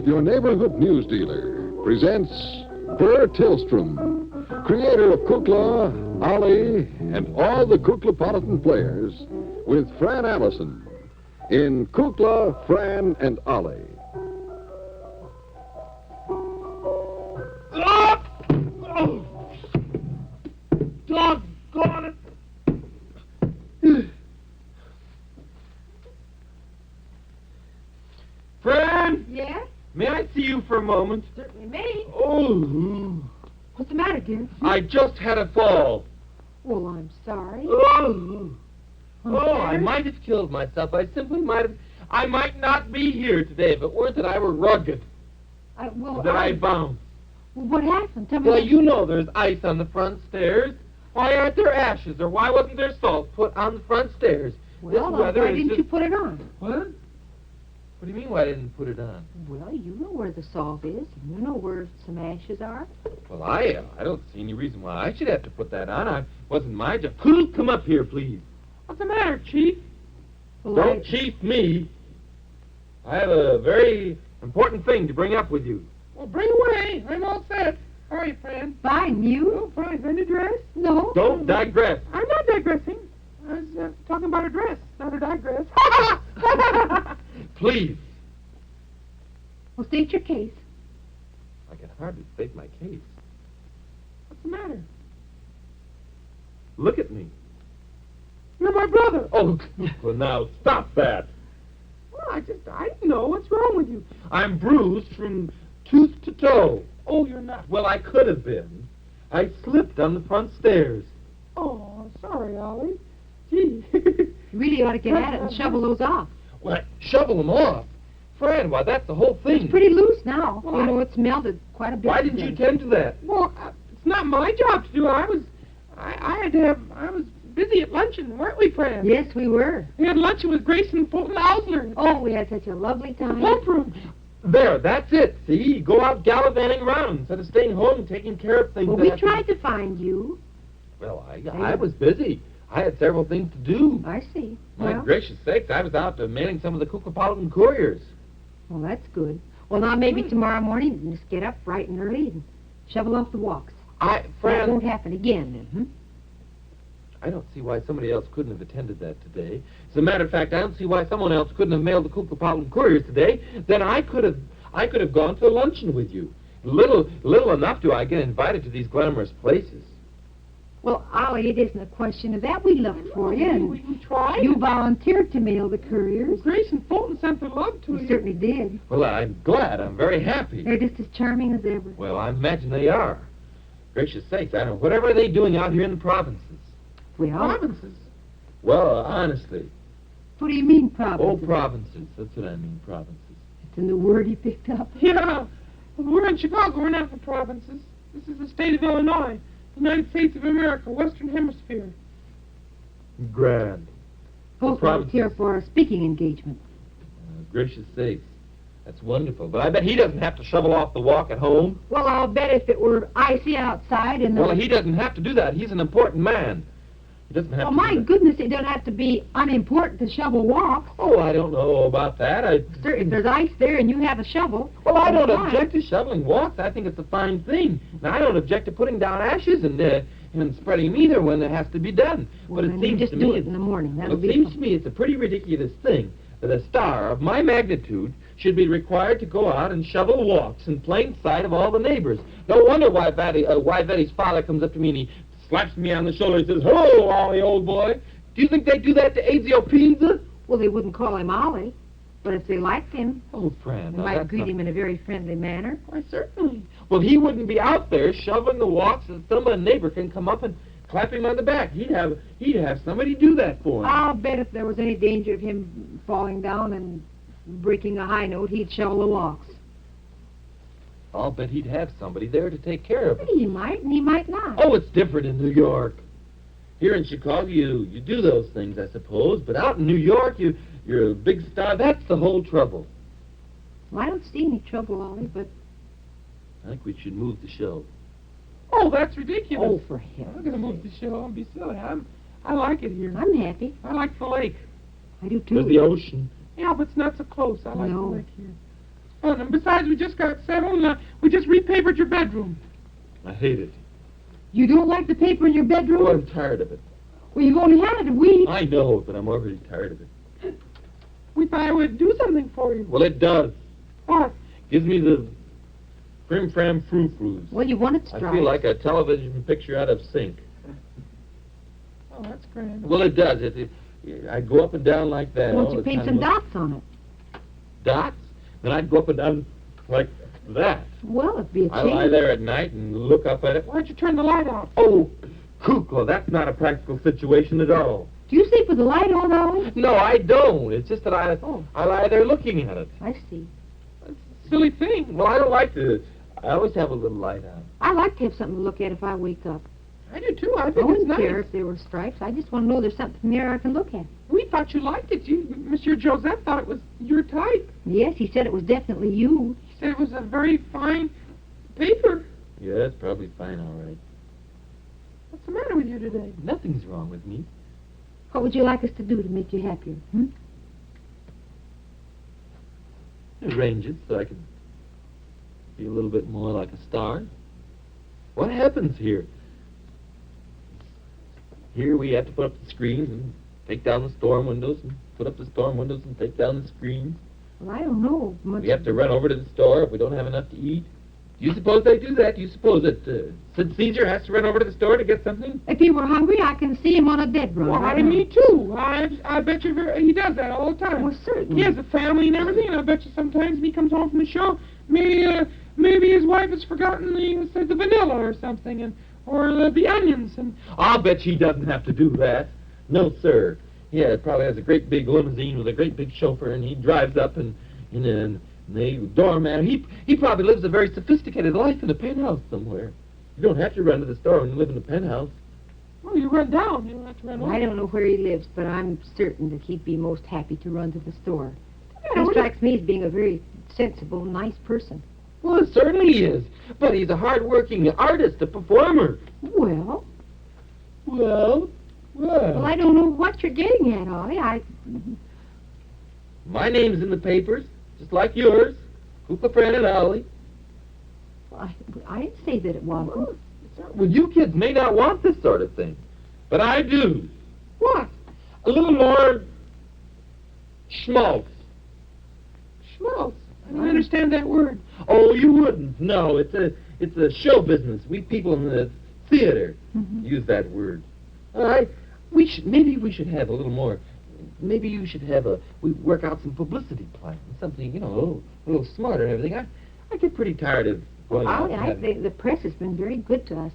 your neighborhood news dealer, presents Burr Tillstrom, creator of Kukla, Ollie, and all the Kuklapolitan players, with Fran Allison in Kukla, Fran and Ollie. Oh! Doggone it! Fran? Yes? May I see you for a moment? Certainly may. Oh. What's the matter, dear? I just had a fall. Well, I'm sorry. Oh. I'm Oh, I sorry. might have killed myself. I might not be here today if it weren't that I were rugged. I bounced. Well, what happened? Tell me. Well, you know there's ice on the front stairs. Why aren't there ashes, or why wasn't there salt put on the front stairs? Well, why didn't you put it on? What? What do you mean, why didn't you put it on? Well, you know where the salt is, and you know where some ashes are. Well, I don't see any reason why I should have to put that on. It wasn't my job. Who? Come up here, please. What's the matter, Chief? Well, Don't chief me. I have a very important thing to bring up with you. Well, bring away. I'm all set. How are you, Fran? Fine, you? Oh, fine. Any dress? No. Don't digress. I'm not digressing. I was talking about a dress, not a digress. Please. Well, state your case. I can hardly state my case. What's the matter? Look at me. You're my brother. Oh, well, now, stop that. Well, I didn't know. What's wrong with you? I'm bruised from tooth to toe. Oh, you're not. Well, I could have been. I slipped on the front stairs. Oh, sorry, Ollie. Gee. You really ought to get at it and shovel those off. What? Shovel them off? Fran, why, that's the whole thing. It's pretty loose now. Well, you know, it's melted quite a bit. Why didn't you tend to that? Well, it's not my job to do. I was busy at luncheon, weren't we, Fran? Yes, we were. We had luncheon with Grace and Fulton Osler. Oh, we had such a lovely time. Pump room. There, that's it. See? Go out gallivanting around instead of staying home and taking care of things. Well, that we have tried to find you. Well, I was busy. I had several things to do. I see. My Well, gracious sakes, I was out mailing some of the Kuklapolitan couriers. well, that's good. Well, now maybe tomorrow morning you can just get up bright and early and shovel off the walks. That Fran, won't happen again then, hmm? I don't see why somebody else couldn't have attended that today. As a matter of fact, I don't see why someone else couldn't have mailed the Kuklapolitan couriers today. Then I could have gone to luncheon with you. Little enough do I get invited to these glamorous places. Well, Ollie, it isn't a question of that. We looked for you, and We tried. you volunteered to mail the couriers. Grace and Fulton sent their love to You you. certainly did. Well, I'm glad. I'm very happy. They're just as charming as ever. Well, I imagine they are. Gracious sakes, I don't know. Whatever are they doing out here in the provinces? Well, Provinces. Well, honestly. what do you mean, provinces? Oh, provinces. That's what I mean, provinces. It's a new word he picked up. Yeah. Well, we're in Chicago. We're not the provinces. This is the state of Illinois, United States of America, Western Hemisphere. Grand. Both of us here for a speaking engagement. Gracious sakes. That's wonderful. But I bet he doesn't have to shovel off the walk at home. Well, I'll bet if it were icy outside and... Well, he doesn't have to do that. He's an important man. He doesn't have Oh, to my do that. goodness, it doesn't have to be unimportant to shovel walks. Oh, I don't know about that. Sir, if there's ice there and you have a shovel... Well, I don't that's fine. object to shoveling walks. I think it's a fine thing. Now, I don't object to putting down ashes and spreading them either when it has to be done. Well, but then it you seems just to do me it in the morning. well, That'll it be seems fine. to me it's a pretty ridiculous thing that a star of my magnitude should be required to go out and shovel walks in plain sight of all the neighbors. No wonder why Betty's father comes up to me and he slaps me on the shoulder and says, "Hello, Ollie, old boy." Do you think they do that to Azio Pizza? Well, they wouldn't call him Ollie, but if they liked him, Oh, Fran. they now might that's greet not- him in a very friendly manner. Why, certainly. Well, he wouldn't be out there shoveling the walks so that some neighbor can come up and clap him on the back. He'd have somebody do that for him. I'll bet if there was any danger of him falling down and breaking a high note, he'd shovel the walks. I'll bet he'd have somebody there to take care of it. He might, and he might not. Oh, it's different in New York. Here in Chicago, you do those things, I suppose, but out in New York, you're a big star. That's the whole trouble. Well, I don't see any trouble, Ollie, but... I think we should move the show. Oh, that's ridiculous. Oh, for I'm heaven's going to move the show and be silly. I like it here. I'm happy. I like the lake. I do, too. There's the ocean. Yeah, but it's not so close. I like No. the lake here. And besides, we just got settled, and we just repapered your bedroom. I hate it. You don't like the paper in your bedroom? Oh, I'm tired of it. Well, you've only had it a week. I know, but I'm already tired of it. We thought it would do something for you. Well, it does. What? Gives me the frim-fram frou-frous. Well, you want it I striped. feel like a television picture out of sync. Oh, that's grand. Well, it does. I go up and down like that. Won't all you the paint time. some dots on it? Dots? Then I'd go up and down like that. Well, it'd be a I change. lie there at night and look up at it. Why'd you turn the light off? Oh, Kukla, that's not a practical situation at all. Do you sleep with the light on, Ollie? No, I don't. It's just that I lie there looking at it. I see. Silly thing. Well, I don't like to. I always have a little light on. I like to have something to look at if I wake up. I do too. I I think it's wouldn't nice. care if there were stripes. I just want to know there's something there I can look at. We thought you liked it. Monsieur Joseph thought it was your type. Yes, he said it was definitely you. He said it was a very fine paper. Yeah, it's probably fine, all right. What's the matter with you today? Nothing's wrong with me. What would you like us to do to make you happier? Arrange it so I can be a little bit more like a star. What happens here? Here we have to put up the screens and take down the storm windows and put up the storm windows and take down the screens. Well, I don't know much. We have to run over to the store if we don't have enough to eat. Do you suppose they do that? Do you suppose that Sid Caesar has to run over to the store to get something? If he were hungry, I can see him on a dead run. Why, me too. I bet you he does that all the time. Well, certainly. He has a family and everything, and I bet you sometimes when he comes home from the show, maybe his wife has forgotten the vanilla or something, or the onions. And I'll bet he doesn't have to do that. No, sir. Yeah, it probably has a great big limousine with a great big chauffeur, and he drives up and the doorman. He probably lives a very sophisticated life in a penthouse somewhere. You don't have to run to the store when you live in a penthouse. well, you run down. You don't have to run over. I don't know where he lives, but I'm certain that he'd be most happy to run to the store. Yeah, He strikes me as being a very sensible, nice person. Well, it certainly he is. But he's a hard-working artist, a performer. Well, Well, I don't know what you're getting at, Ollie. my name's in the papers, just like yours. Kukla, Fran and Ollie. I didn't say that it wasn't. Well, you kids may not want this sort of thing, but I do. What? A little more schmaltz. Schmaltz. I don't understand that word. Oh, you wouldn't. No, it's a show business. We people in the theater use that word. Maybe we should have a little more. Maybe you should have we work out some publicity plan, something, a little smarter and everything. I get pretty tired of going out. I think the press has been very good to us.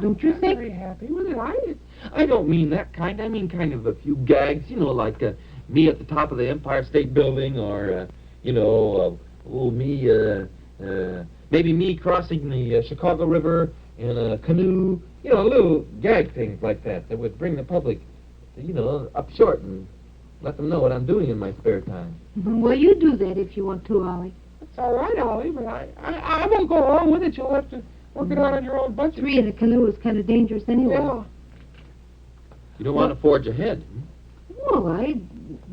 Don't you I'm think? very happy with it. I don't mean that kind. I mean kind of a few gags, like me at the top of the Empire State Building, or maybe me crossing the Chicago River in a canoe. Little gag things like that would bring the public, up short and let them know what I'm doing in my spare time. Well, you do that if you want to, Ollie. It's all right, Ollie, but I won't go along with it. You'll have to work it out on your own budget. 3 in a canoe is kind of dangerous anyway. Yeah. You don't want to forge ahead. Well, I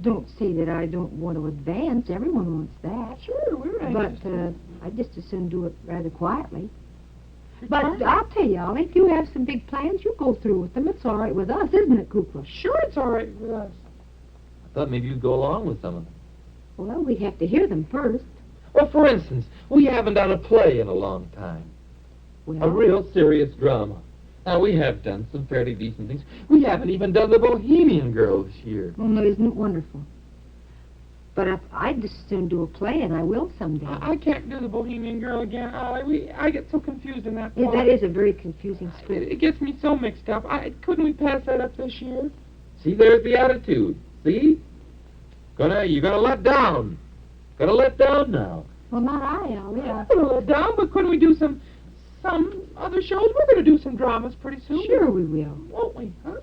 don't say that I don't want to advance. Everyone wants that. Sure, we're anxious. But I'd just as soon do it rather quietly. But I'll tell you, Ollie, if you have some big plans, you go through with them. It's all right with us, isn't it, Kukla? Sure, it's all right with us. I thought maybe you'd go along with some of them. Well, we'd have to hear them first. Well, for instance, we haven't done a play in a long time. Well, A real serious drama. Now, we have done some fairly decent things. We haven't even done The Bohemian Girl this year. well, no, isn't it wonderful? But I'd just as soon do a play, and I will someday. I can't do the Bohemian Girl again, Ollie. I get so confused in that Yeah, plot. that is a very confusing script. It gets me so mixed up. Couldn't we pass that up this year? See, there's the attitude. See? You're gonna let down. Gonna let down now. Well, not I, Ollie. I'm gonna let down, but couldn't we do some other shows? We're gonna do some dramas pretty soon. Sure we will. Won't we? Huh?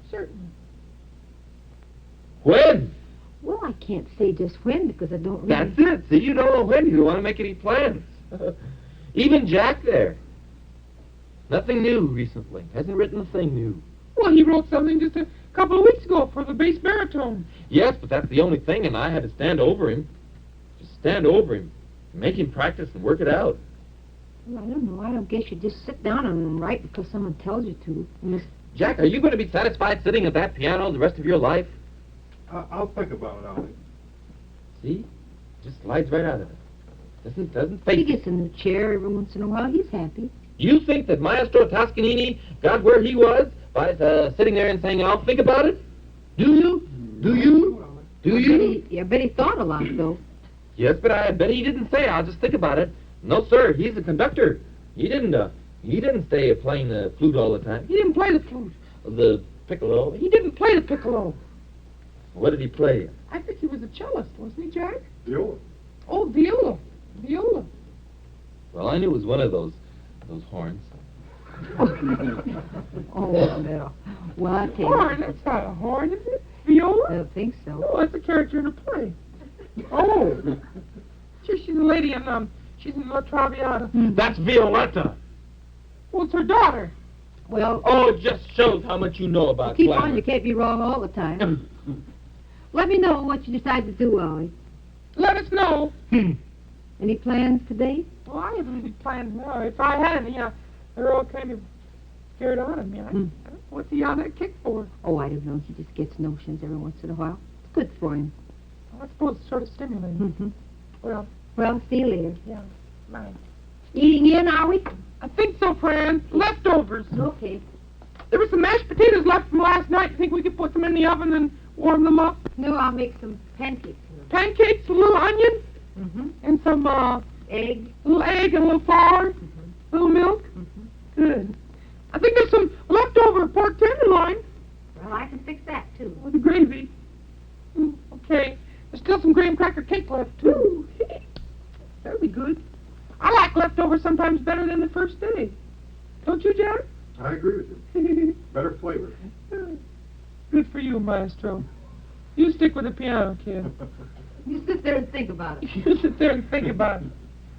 Certainly. When? Well, I can't say just when because I don't really... That's it. See, you don't know when. You don't want to make any plans. Even Jack there. Nothing new recently. Hasn't written a thing new. Well, he wrote something just a couple of weeks ago for the bass baritone. Yes, but that's the only thing, and I had to stand over him. Just stand over him. Make him practice and work it out. Well, I don't know. I don't guess you just sit down and write because someone tells you to. Jack, are you going to be satisfied sitting at that piano the rest of your life? I'll think about it, Ollie. See? Just slides right out of it. Doesn't He face gets a new chair every once in a while. He's happy. You think that Maestro Toscanini got where he was by sitting there and saying, I'll think about it? Do you? Do you? Do you? I bet he thought a lot, though. Yes, but I bet he didn't say, I'll just think about it. No, sir, he's a conductor. He didn't stay playing the flute all the time. He didn't play the flute. The piccolo. He didn't play the piccolo. What did he play? I think he was a cellist, wasn't he, Jack? Viola. Oh, viola. Viola. Well, I knew it was one of those horns. Oh, no. Well, I tell you. Horn? That's not a horn, is it? Viola? I don't think so. No, that's a character in a play. Oh. She's a lady in, she's in La Traviata. That's Violetta. Well, it's her daughter. Well, Oh, it just shows how much you know about keep glamour. on. You can't be wrong all the time. Let me know what you decide to do, Ollie. Let us know. Any plans today? Well, I haven't any plans now. If I had any, they're all kind of scared out of me. What's he on that kick for? Oh, I don't know. He just gets notions every once in a while. It's good for him. I suppose it's sort of stimulating. Mm-hmm. Well, See you later. yeah. Bye. Eating in, are we? I think so, Fran. Leftovers. Okay. There were some mashed potatoes left from last night. You think we could put them in the oven and warm them up? No, I'll make some pancakes. Pancakes, a little onion, Mm-hmm. and some Egg. little egg and a little flour, little milk. Good. I think there's some leftover pork tenderloin Well, I can fix that, too. with the gravy. Okay. There's still some graham cracker cake left, too. That'll be good. I like leftovers sometimes better than the first day. Don't you, Jack? I agree with you. Better flavor. Good for you, Maestro. You stick with the piano, kid. You sit there and think about it. You sit there and think about it.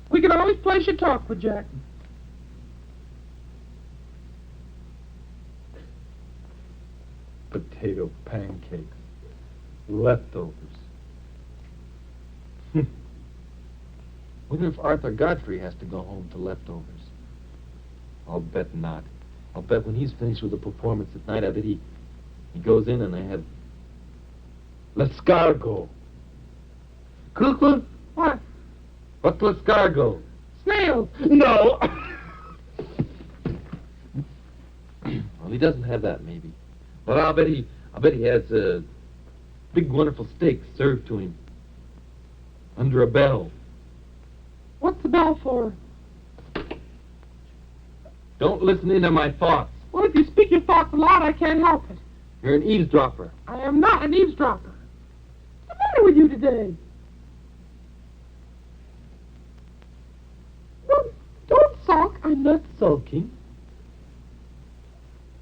We can always place your talk with Jack. Potato pancakes. Leftovers. Wonder if Arthur Godfrey has to go home to leftovers. I'll bet not. I'll bet when he's finished with the performance at night, I bet he goes in and they have l'escargot. Kukla? What? What's l'escargot? Snails. No! Well, he doesn't have that, maybe. But I'll bet he has big, wonderful steak served to him under a bell. What's the bell for? Don't listen into my thoughts. Well, if you speak your thoughts aloud, I can't help it. You're an eavesdropper. I am not an eavesdropper. What's the matter with you today? Well, don't sulk. I'm not sulking.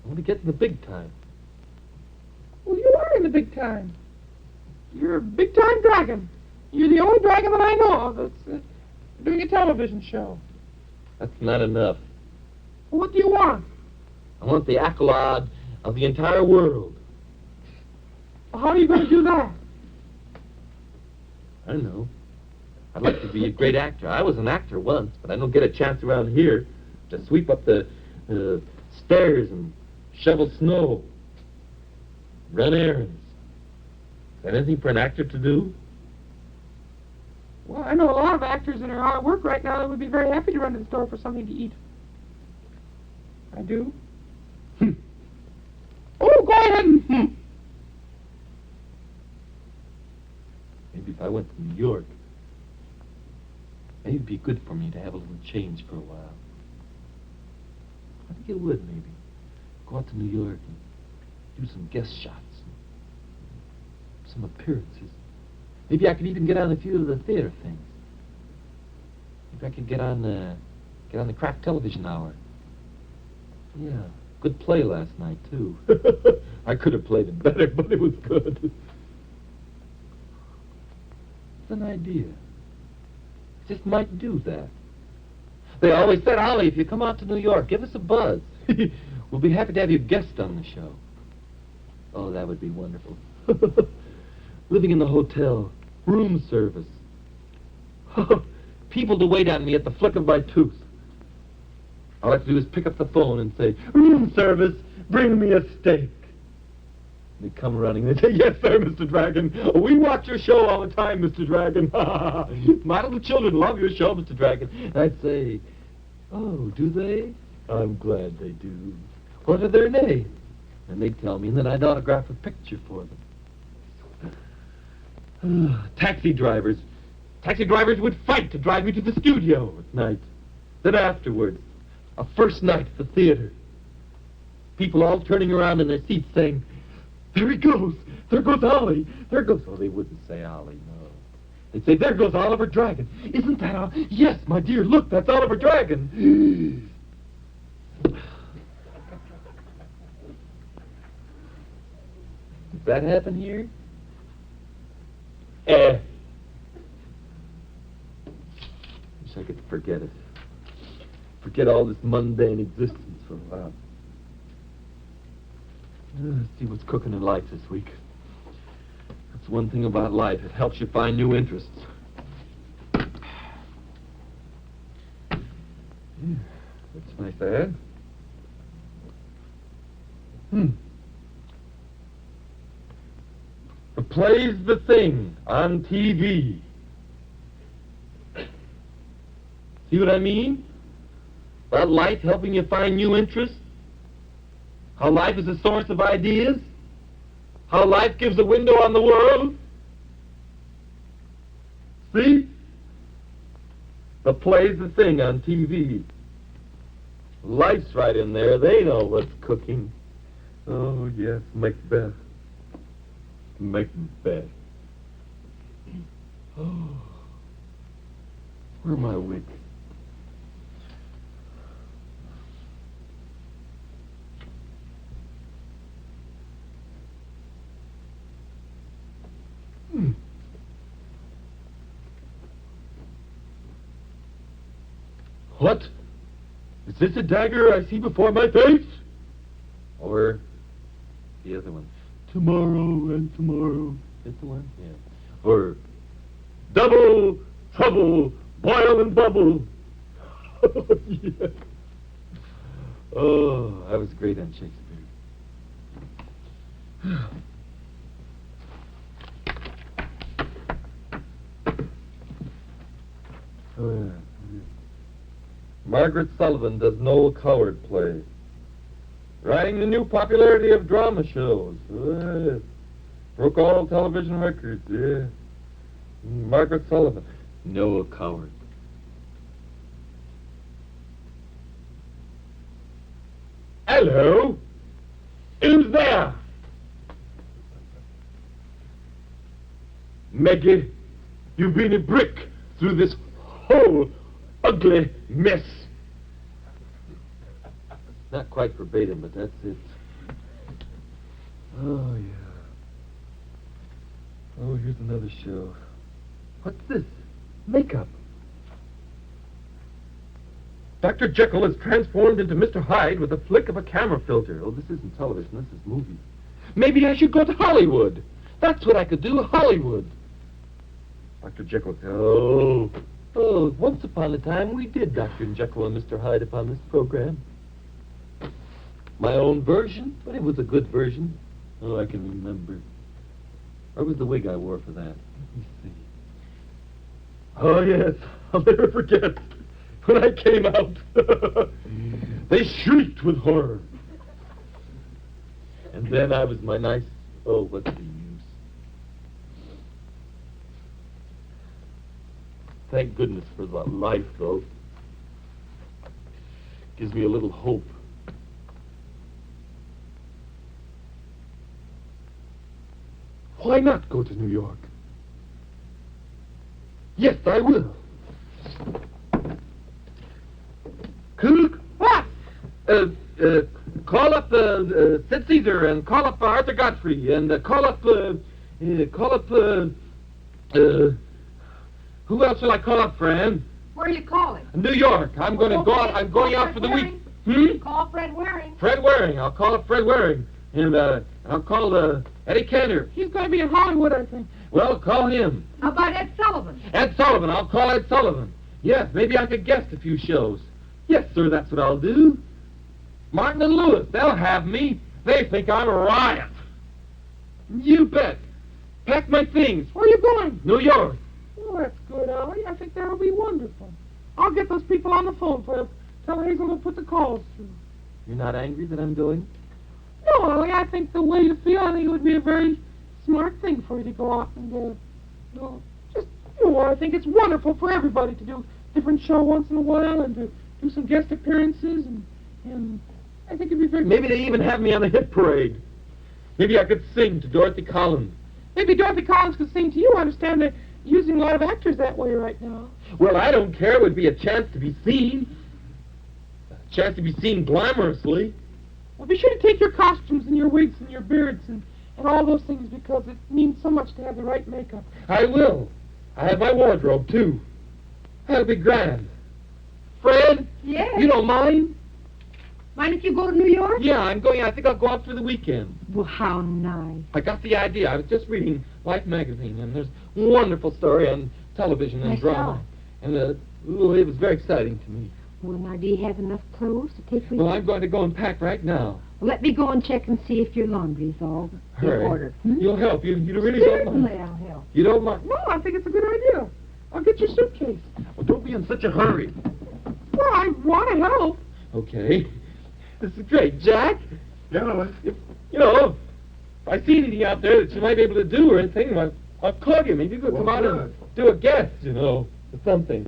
I want to get in the big time. Well, you are in the big time. You're a big-time dragon. You're the only dragon that I know of that's doing a television show. That's not enough. Well, what do you want? I want the accolade of the entire world. Well, how are you going to do that? I don't know. I'd like to be a great actor. I was an actor once, but I don't get a chance around here to sweep up the stairs and shovel snow, run errands. Is that anything for an actor to do? Well, I know a lot of actors that are out of work right now that would be very happy to run to the store for something to eat. I do. Oh, go ahead and... Maybe if I went to New York, maybe it'd be good for me to have a little change for a while. I think it would, maybe. Go out to New York and do some guest shots, some appearances. Maybe I could even get on a few of the theater things. Maybe I could get on the crack television hour. Yeah, good play last night, too. I could have played it better, but it was good. It's an idea. I just might do that. They always said, Ollie, if you come out to New York, give us a buzz. We'll be happy to have you guest on the show. Oh, that would be wonderful. Living in the hotel, room service. people to wait on me at the flick of my tooth. All I have to do is pick up the phone and say, room service, bring me a steak. They come running. They say, yes, sir, Mr. Dragon. We watch your show all the time, Mr. Dragon. My little children love your show, Mr. Dragon. And I'd say, oh, do they? I'm glad they do. What are their names? And they'd tell me, and then I'd autograph a picture for them. Taxi drivers. Taxi drivers would fight to drive me to the studio at night. Then afterwards, a first night at the theater. People all turning around in their seats saying, there he goes. There goes Ollie. There goes... Oh, they wouldn't say Ollie, no. They'd say, there goes Oliver Dragon. Isn't that Ollie? Yes, my dear, look, that's Oliver Dragon. Does that happen here? Wish I could forget it. Forget all this mundane existence for a while. Let's see what's cooking in life this week. That's one thing about life. It helps you find new interests. That's nice, eh? The play's the thing on TV. See what I mean? About life helping you find new interests? How life is a source of ideas? How life gives a window on the world? See? The play's the thing on TV. Life's right in there. They know what's cooking. Oh, yes, Macbeth. Macbeth. Oh. Where are my wigs? What? Is this a dagger I see before my face? Or the other one? Tomorrow and tomorrow. Is the one? Yeah. Or double trouble, boil and bubble. Oh, yeah. Oh, I was great on Shakespeare. Oh, yeah. Margaret Sullivan does no coward play. Writing the new popularity of drama shows. Yes. Broke all television records, yeah. Margaret Sullivan. No coward. Hello? Who's there? Maggie, you've been a brick through this whole ugly mess. Not quite verbatim, but that's it. Oh, yeah. Oh, here's another show. What's this? Makeup. Dr. Jekyll is transformed into Mr. Hyde with a flick of a camera filter. Oh, this isn't television, this is movies. Maybe I should go to Hollywood. That's what I could do, Hollywood. Dr. Jekyll, oh, once upon a time we did Dr. Jekyll and Mr. Hyde upon this program. My own version, but it was a good version. Oh, I can remember. Where was the wig I wore for that? Let me see. Oh, yes, I'll never forget. When I came out, they shrieked with horror. And then I was my nice... Oh, what's the use? Thank goodness for the life, though. Gives me a little hope. Why not go to New York? Yes, I will. Cook? What? Call up Sid Caesar and call up Arthur Godfrey and call up who else shall I call up, Fran? Where are you calling? New York. I'm going to go out. I'm going out for the week. Call Fred Waring. Fred Waring. I'll call up Fred Waring. And I'll call Eddie Cantor. He's going to be in Hollywood, I think. Well, call him. How about Ed Sullivan? Ed Sullivan. I'll call Ed Sullivan. Yes, maybe I could guest a few shows. Yes, sir, that's what I'll do. Martin and Lewis, they'll have me. They think I'm a riot. You bet. Pack my things. Where are you going? New York. Oh, that's good, Ollie. I think that'll be wonderful. I'll get those people on the phone for you. Tell Hazel to put the calls through. You're not angry that I'm going? No, Ollie, I think the way you feel, I think it would be a very smart thing for you to go out and I think it's wonderful for everybody to do a different show once in a while and to do some guest appearances and I think it'd be very Maybe they even have me on the hit parade. Maybe I could sing to Dorothy Collins. Maybe Dorothy Collins could sing to you. I understand they're using a lot of actors that way right now. Well, I don't care. It would be a chance to be seen. A chance to be seen glamorously. Well, be sure to take your costumes and your wigs and your beards and all those things because it means so much to have the right makeup. I will. I have my wardrobe, too. That'll be grand. Fred? Yes? You don't mind? Mind if you go to New York? Yeah, I'm going. I think I'll go out for the weekend. Well, how nice. I got the idea. I was just reading Life magazine, and there's a wonderful story on television and I drama. saw. And it was very exciting to me. Well, now, do you have enough clothes to take with Well, you? I'm going to go and pack right now. Let me go and check and see if your laundry's all in Hurry. order. You'll help. You really don't Certainly mind. I'll help. You don't mind? No, I think it's a good idea. I'll get your suitcase. Well, don't be in such a hurry. Well, I want to help. Okay. This is great. Jack, Yeah, Ollie. if I see anything out there that you might be able to do or anything, I'll call you. Maybe you could Well, come out and good. do a guest, or something.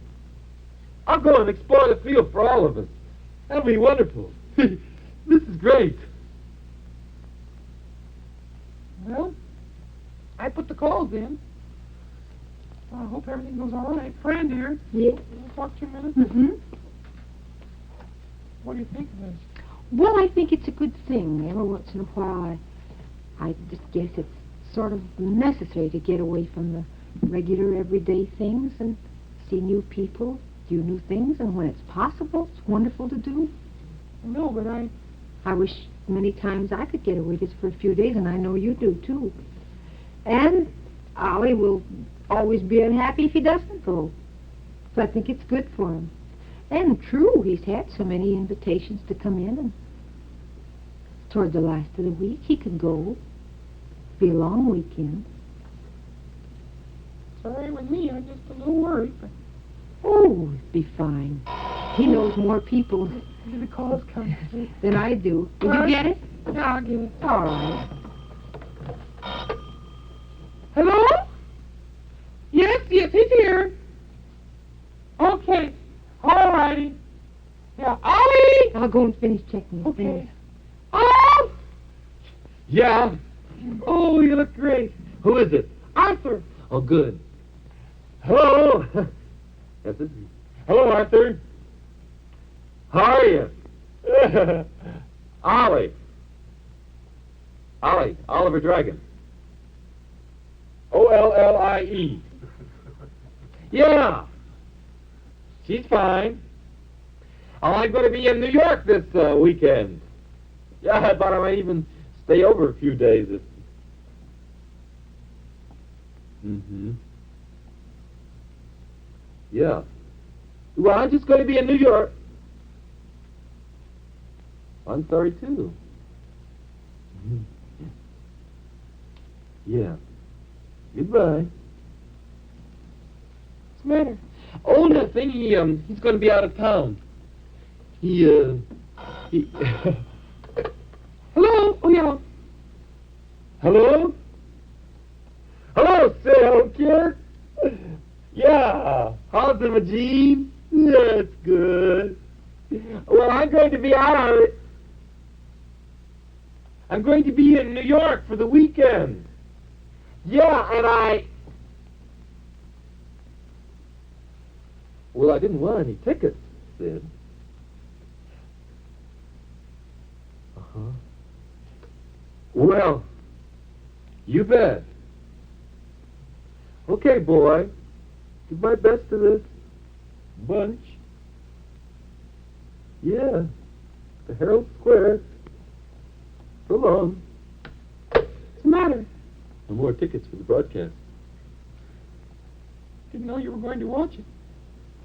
I'll go and explore the field for all of us. That'll be wonderful. This is great. Well, I put the calls in. Well, I hope everything goes all right. Fran, dear, Yeah? we'll talk to you a minute. Mm-hmm. What do you think of this? Well, I think it's a good thing. Every once in a while, I just guess it's sort of necessary to get away from the regular everyday things and see new people, do new things, and when it's possible, it's wonderful to do. No, but I wish many times I could get away just for a few days, and I know you do, too. And Ollie will always be unhappy if he doesn't go. So I think it's good for him. And true, he's had so many invitations to come in, and toward the last of the week, he could go. Be a long weekend. it's all right with me. I'm just a little worried, but Oh, it'd be fine. He knows more people the calls come. than I do. Did you get it? Yeah, I'll get it. All right. Hello? Yes, he's here. Okay. All righty. Yeah, Ollie! I'll go and finish checking his Okay. things. Oh! Yeah? Oh, you look great. Who is it? Arthur. Oh, good. Hello? Yes, this is... Hello, Arthur. How are you? Ollie. Ollie. Oliver Dragon. Ollie. Yeah. She's fine. Oh, I'm going to be in New York this weekend. Yeah, I thought I might even stay over a few days. Mm-hmm. Yeah. Well, I'm just going to be in New York. I'm sorry, too. Mhm. Yeah. Goodbye. What's the matter? Oh, nothing. He's going to be out of town. He Hello? Oh, yeah. Hello? Hello, Sal, kid. Yeah. How's the Majid? That's good. Well, I'm going to be out on it. I'm going to be in New York for the weekend. Yeah, and Well, I didn't want any tickets, Sid. Uh-huh. Well, you bet. Okay, boy. Give my best to this bunch. Yeah. The Herald Square. So long. What's the matter? No more tickets for the broadcast. Didn't know you were going to watch it.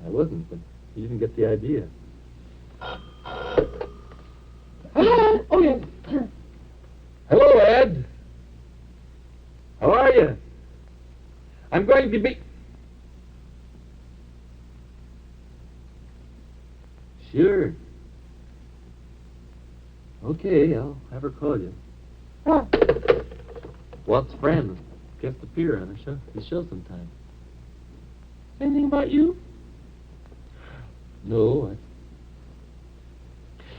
I wasn't, but he didn't get the idea. Hello? Oh, yes. Hello, Ed. How are you? I'm going to be... Sure. Okay, I'll have her call you. What? Walt's friend guest appear on her show. The show sometime. Anything about you? No,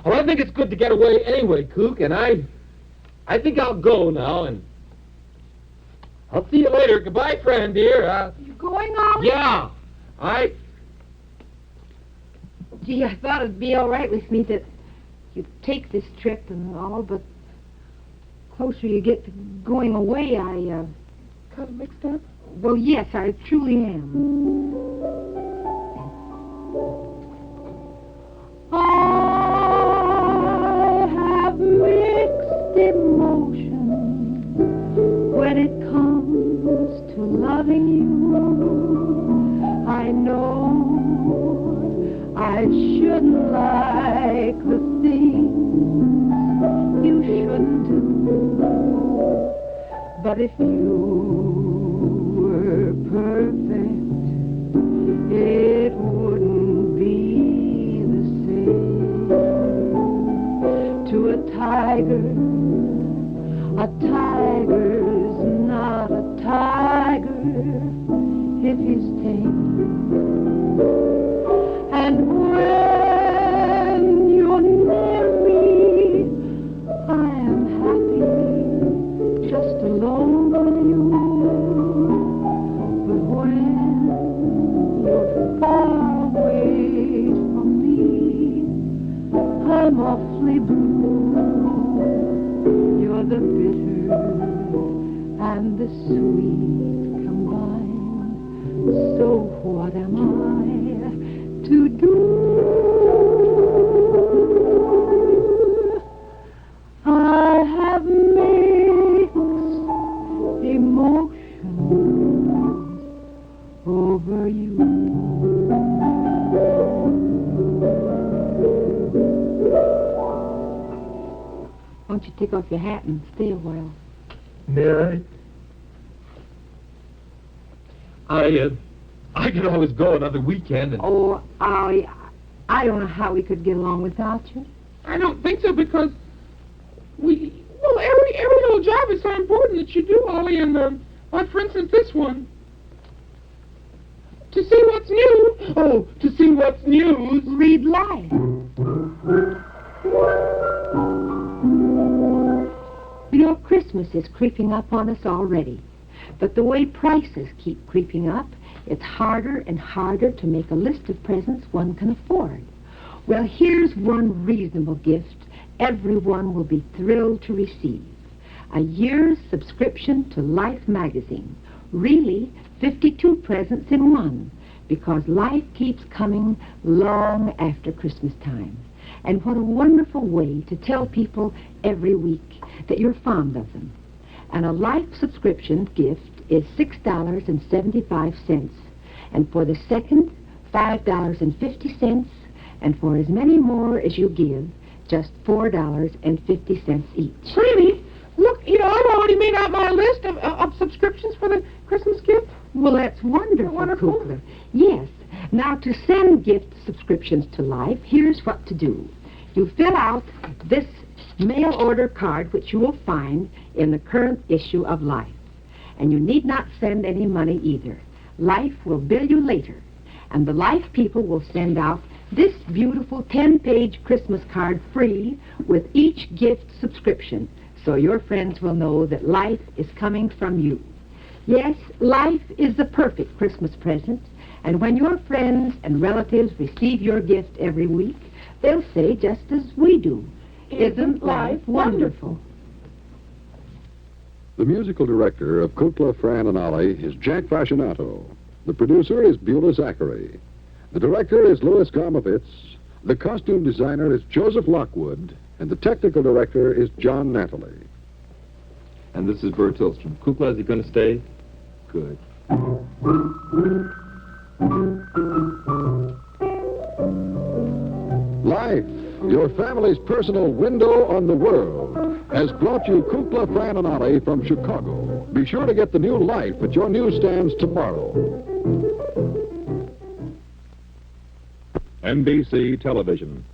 Oh, I think it's good to get away anyway, Kook, and I think I'll go now, and I'll see you later. Goodbye, friend, dear. You going, Ollie? Yeah, Gee, I thought it'd be all right with me that you'd take this trip and all, but closer you get to going away, Kind of mixed up? well, yes, I truly am. I have mixed emotions when it comes to loving you. I know I shouldn't like the things you shouldn't do, but if you were perfect, it wouldn't be the same. To a tiger's not a tiger if he's tame. And when you're near me, I am happy, just alone with you. But when you're far away from me, I'm awfully blue. You're the bitter and the sweet combined. So what am I to do? I have mixed emotions over you. Why don't you take off your hat and stay a while? Yeah, I could always go another weekend. And... Oh, Ollie, I don't know how we could get along without you. I don't think so, because every little job is so important that you do, Ollie, and, like, for instance, this one. To see what's new. Oh, to see what's news. Read Life. You know, Christmas is creeping up on us already. But the way prices keep creeping up, it's harder and harder to make a list of presents one can afford. Well, here's one reasonable gift everyone will be thrilled to receive. A year's subscription to Life magazine. Really, 52 presents in one, because Life keeps coming long after Christmas time. And what a wonderful way to tell people every week that you're fond of them. And a Life subscription gift is $6.75, and for the second, $5.50, and for as many more as you give, just $4.50 each. Really? Look, I've already made out my list of subscriptions for the Christmas gift. Well, that's wonderful, Wonderful. Kukla. Yes. Now, to send gift subscriptions to Life, here's what to do. You fill out this mail order card, which you will find in the current issue of Life. And you need not send any money either. Life will bill you later. And the Life people will send out this beautiful 10-page Christmas card free with each gift subscription, so your friends will know that Life is coming from you. Yes, Life is the perfect Christmas present, and when your friends and relatives receive your gift every week, they'll say just as we do, "Isn't life wonderful?" The musical director of Kukla, Fran and Ollie is Jack Fascinato. The producer is Beulah Zachary. The director is Louis Gomovitz. The costume designer is Joseph Lockwood. And the technical director is John Natalie. And this is Bert Tillstrom. Kukla, is he going to stay? Good. your family's personal window on the world, has brought you Kukla, Fran and Ollie from Chicago. Be sure to get the new Life at your newsstands tomorrow. NBC Television.